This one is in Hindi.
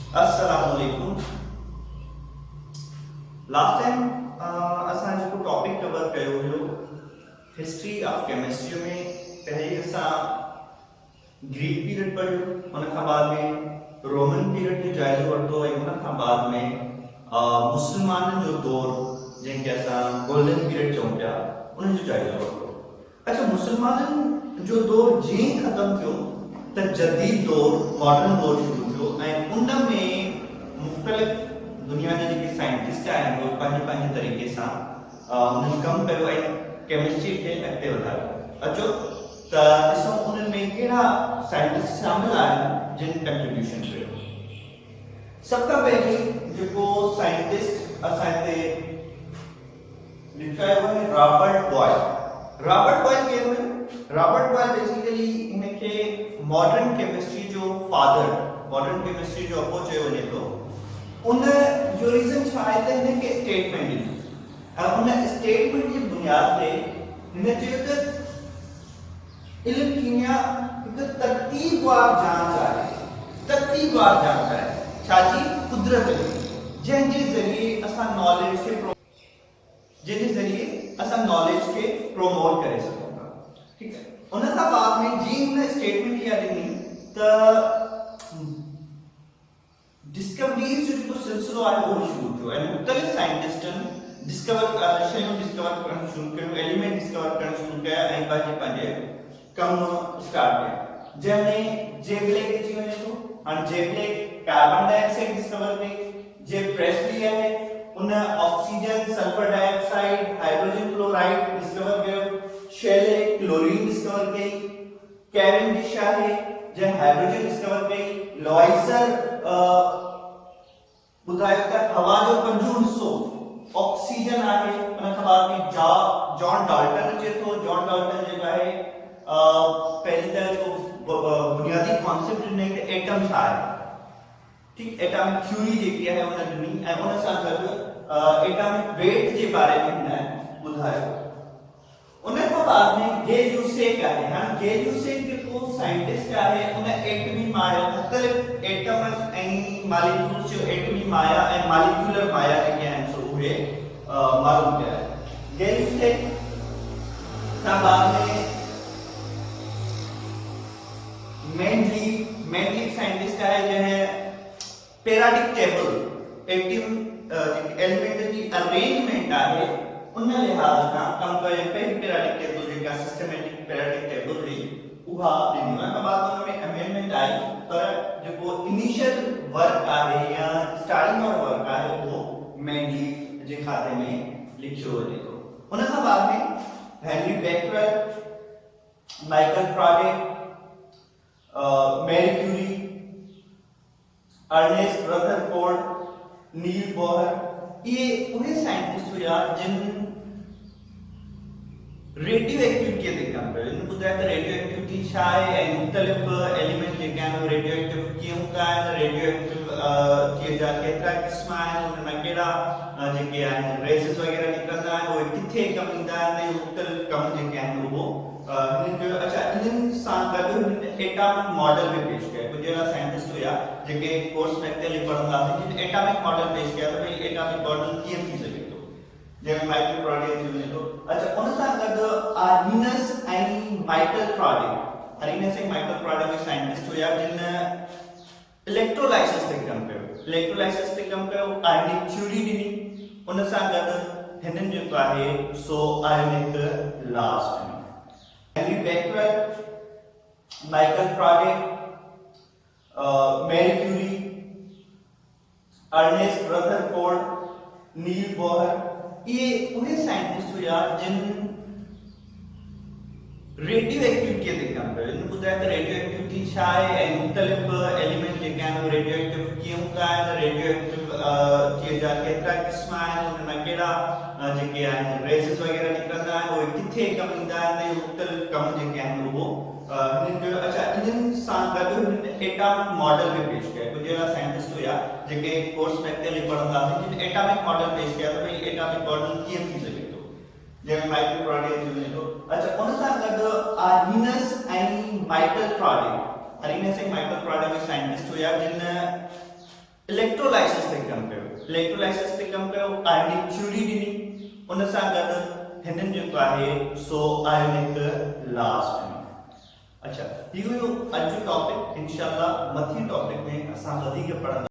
अस्सलामुअलैकुम। लास्ट टाइम असां जेको टॉपिक कवर कयो हुयो हिस्ट्री ऑफ केमिस्ट्री में पहले असां ग्रीक पीरियड पढ़ियो, उन खां बाद में रोमन पीरियड जो जाइज़ो वरितो ऐं उन खां बाद में मुसलमाननि जो दौर जंहिंखे असां गोल्डन पीरियड चऊं पिया उन जो जाइज़ो वरितो। अच्छा, मुसलमाननि जो दौर जीअं ई ख़तमु थियो त जदीद दौर मॉडर्न दौर शुरू थियो ऐं उन में मुख़्तलिफ़ दुनिया के जेके साइंटिस्ट आहिनि उहे पंहिंजे पंहिंजे तरीक़े सां उन्हनि कमु कयो ऐं केमिस्ट्री खे अॻिते वधायो। अचो त ॾिसूं उन्हनि में कहिड़ा साइंटिस्ट शामिल आहिनि जिन कंट्रीब्यूशन कयो। सभ खां पहिरीं जेको साइंटिस्ट असां हिते लिखायो आहे रॉबर्ट बॉयल। रॉबर्ट बॉयल केरु हुयो? रॉबर्ट बॉयल बेसिकली इनखे मॉडर्न केमिस्ट्री जो फादर, मॉडर्न केमिस्ट्री जो अबो चयो वञे थो। उन जो रीजन छा आहे त हिनखे स्टेटमेंट ॾिनी ऐं उन स्टेटमेंट जी बुनियाद ते हिन चयो त इल्म कीमिया हिकु तरतीबवार जांच आहे। तरतीबवार जांच आहे छाजी? कुदरत जी, जंहिंजे ज़रिए असां नॉलेज खे प्रोमोट करे सघूं था। ठीक है, उन खां बाद में जी उन स्टेटमेंट इहा ॾिनी त डिस्कवरीज जो जेको सिलसिलो आहे उहो शुरू थियो ऐं मुख़्तलिफ़ साइंटिस्टनि शयूं डिस्कवर करणु शुरू कयूं, एलिमेंट डिस्कवर करणु शुरू कया ऐं पंहिंजे कमु स्टार्ट कया। जंहिंमें जेवलेक अची वञे थो। हाणे जेवलेक कार्बन डाइऑक्साइड डिस्कवर कई। जे प्रेस्ली आहे उन oxygen, sulphur dioxide, hydrogen chloride discover कयो। शेले क्लोरीन डिस्कवर कई। कैवेंडिश आहे जंहिं हाइड्रोजन डिस्कवर कई। लॉइजर बुधायो त हवा जो पंजो हिस्सो ऑक्सीजन आहे। उन खां बाद में जॉन डाल्टन अचे थो। जॉन डाल्टन जेको आहे पहली त बुनियादी कॉन्सेप्ट ॾिनई त एटम छा आहे। ठीक, एटॉमिक थ्योरी जेकी आहे उन ॾिनी ऐं उन सां गॾु एटॉमिक वेट जे बारे में हिन ॿुधायो। उन खां बाद में गे यूसेक आहे। हाणे गे यूसेक जेको साइंटिस्ट आहे उन एटमी माया, मुख़्तलिफ़ एटम्स ऐं मॉलिक्यूल्स जो एटमी माया ऐं मॉलिक्यूलर माया जेके आहिनि सो उहे मालूम कया आहे। गे यूसेक खां बाद में मेनली साइंटिस्ट आहे जंहिं periodic table element G arrangement आहे उन लिहाज सां कमु कयो। पहिरीं पेरियोडिक टेबल जेका सिस्टमैटिक पेरियोडिक टेबल हुई उहा ॾिनी। उन खां बाद उन में अमेंडमेंट आई, पर जेको इनिशियल वर्क आहे या स्टार्टिंग वारो वर्क आहे उहो मेनली जे खाते में लिखियो वञे थो। उन खां बाद में Henry Becquerel, Michael Faraday, Marie Curie, Ernest Rutherford, Niels Bohr, ये उहे साइंटिस्ट हुआ जिन रेडियो एक्टिविटी ते कमु कयो। इन ॿुधायो त रेडियो एक्टिविटी छा आहे ऐं मुख़्तलिफ़ एलिमेंट जेके आहिनि रेडियो एक्टिव कीअं हूंदा आहिनि, रेडियो एक्टिव जा केतिरा क़िस्म आहिनि, उन में कहिड़ा जेके आहिनि रेज़िस वग़ैरह निकिरंदा आहिनि, उहे किथे कमु ईंदा आहिनि, मुख़्तलिफ़ कम जेके आहिनि उहो हिननि जो। अच्छा, इन्हनि सां गॾु हिननि एटॉमिक मॉडल में पेश कया। कुझु अहिड़ा साइंटिस्ट हुआ जेके कोर्स में अॻिते पढ़ंदा हुआ जिन एटॉमिक मॉडल पेश कया त भई एटॉमिक मॉडल कीअं थी सघे थो, जंहिंमें माइकल फ्राडे अची वञे थो। अच्छा, उन सां गॾु आर्निनस ऐं माइकल फ्राडे, आर्निनस ऐं माइकल फ्राडे में साइंटिस्ट हुआ जिन इलेक्ट्रोलाइसिस ते कमु कयो। इलेक्ट्रोलाइसिस ते कमु कयो, आयोनिक थ्योरी ॾिनी। उन सां गॾु हिननि जेको आहे सो आयोनिक लॉस ॾिनी। Henry Becquerel, Michael Faraday, Marie Curie, Ernest Rutherford, Niels Bohr, ये उहे साइंटिस्ट हुआ जिन रेडियो एक्टिविटी ते कमु कयो। इन ॿुधायो त रेडियो एक्टिविटी छा आहे ऐं मुख़्तलिफ़ एलिमेंट जेके आहिनि रेडियो एक्टिव कीअं हूंदा आहिनि, रेडियो एक्टिव जा केतिरा क़िस्म आहिनि, उन में कहिड़ा जेके आहिनि रेज़िस वग़ैरह निकिरंदा आहिनि, उहे किथे कमु ईंदा आहिनि, मुख़्तलिफ़ कम जेके आहिनि उहो हिननि जो। अच्छा, इन्हनि सां गॾु हिननि एटॉमिक मॉडल में पेश कया। कुझु अहिड़ा साइंटिस्ट हुआ जेके कोर्स में अॻिते पढ़ंदा हुआ जिन एटॉमिक मॉडल पेश कया त भई एटॉमिक मॉडल कीअं थी सघे थो, जंहिंमें माइकल फ्राडे अची वञे थो। अच्छा, उन सां गॾु आर्निनस ऐं माइकल फ्राडे, आर्निनस ऐं माइकल फ्राडे में साइंटिस्ट हुआ जिन इलेक्ट्रोलाइसिस ते कम कयो, आयोनिक थ्योरी ॾिनी, उन सां गॾु हिननि जेको आहे सो आयोनिक लास्ट ॾिनो। अच्छा, इहो हुयो अॼु जो टॉपिक। इंशाअल्लाह मथी टॉपिक में असां वधीक पढ़ंदा